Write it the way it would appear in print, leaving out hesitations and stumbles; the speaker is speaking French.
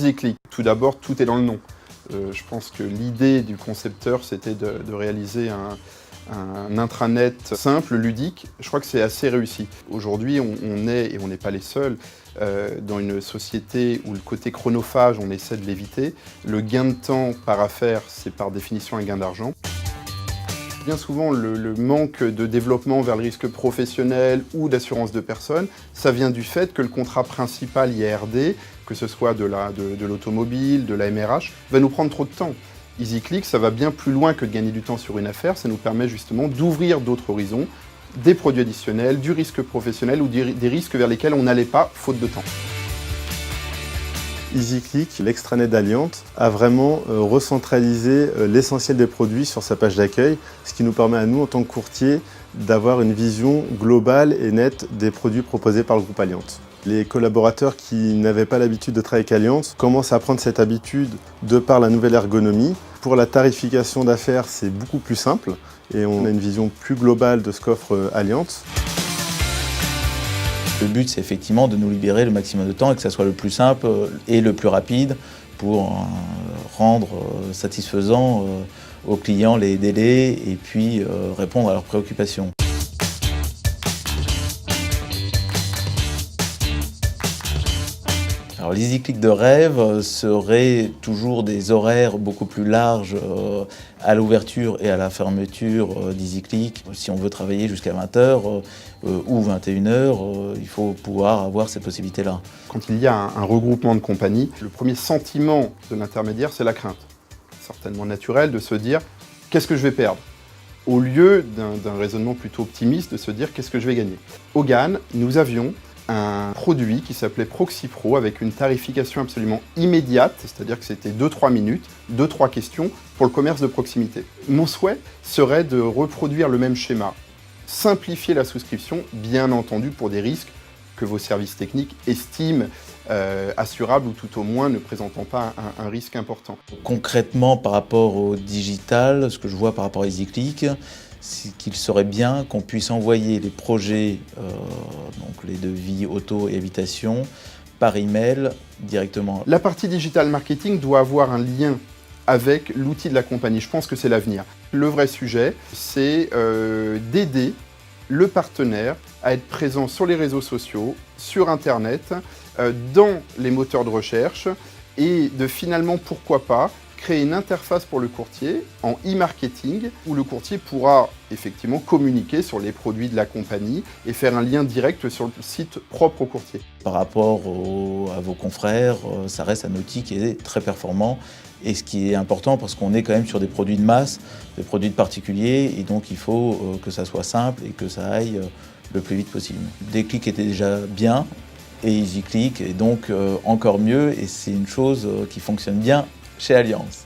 EasyClick, tout d'abord, tout est dans le nom. Je pense que l'idée du concepteur, c'était de réaliser un intranet simple, ludique. Je crois que c'est assez réussi. Aujourd'hui, on est, et on n'est pas les seuls, dans une société où le côté chronophage, on essaie de l'éviter. Le gain de temps par affaire, c'est par définition un gain d'argent. Bien souvent, le manque de développement vers le risque professionnel ou d'assurance de personnes, ça vient du fait que le contrat principal IARD, que ce soit de l'automobile, de la MRH, va nous prendre trop de temps. EasyClick, ça va bien plus loin que de gagner du temps sur une affaire, ça nous permet justement d'ouvrir d'autres horizons, des produits additionnels, du risque professionnel ou des risques vers lesquels on n'allait pas, faute de temps. EasyClick, l'extranet d'Alliant, a vraiment recentralisé l'essentiel des produits sur sa page d'accueil, ce qui nous permet à nous, en tant que courtier, d'avoir une vision globale et nette des produits proposés par le groupe Alliant. Les collaborateurs qui n'avaient pas l'habitude de travailler avec Alliant commencent à prendre cette habitude de par la nouvelle ergonomie. Pour la tarification d'affaires, c'est beaucoup plus simple et on a une vision plus globale de ce qu'offre Alliant. Le but, c'est effectivement de nous libérer le maximum de temps et que ça soit le plus simple et le plus rapide pour rendre satisfaisant aux clients les délais et puis répondre à leurs préoccupations. Alors l'EasyClick de rêve serait toujours des horaires beaucoup plus larges à l'ouverture et à la fermeture d'EasyClick. Si on veut travailler jusqu'à 20h ou 21h, il faut pouvoir avoir ces possibilités-là. Quand il y a un regroupement de compagnies, le premier sentiment de l'intermédiaire, c'est la crainte. Certainement naturel de se dire « qu'est-ce que je vais perdre ?» au lieu d'un raisonnement plutôt optimiste de se dire « qu'est-ce que je vais gagner ?» Au GAN, nous avions un produit qui s'appelait ProxyPro avec une tarification absolument immédiate, c'est-à-dire que c'était 2-3 minutes, 2-3 questions pour le commerce de proximité. Mon souhait serait de reproduire le même schéma, simplifier la souscription, bien entendu pour des risques que vos services techniques estiment assurables ou tout au moins ne présentant pas un risque important. Concrètement, par rapport au digital, ce que je vois par rapport à EasyClick, c'est qu'il serait bien qu'on puisse envoyer les projets, donc les devis auto et habitation, par email directement. La partie digital marketing doit avoir un lien avec l'outil de la compagnie. Je pense que c'est l'avenir. Le vrai sujet, c'est d'aider le partenaire à être présent sur les réseaux sociaux, sur Internet, dans les moteurs de recherche et de finalement, pourquoi pas, créer une interface pour le courtier en e-marketing où le courtier pourra effectivement communiquer sur les produits de la compagnie et faire un lien direct sur le site propre au courtier. Par rapport à vos confrères, ça reste un outil qui est très performant et ce qui est important parce qu'on est quand même sur des produits de masse, des produits de particuliers et donc il faut que ça soit simple et que ça aille le plus vite possible. Déclic était déjà bien et EasyClick est donc encore mieux et c'est une chose qui fonctionne bien chez Alliance.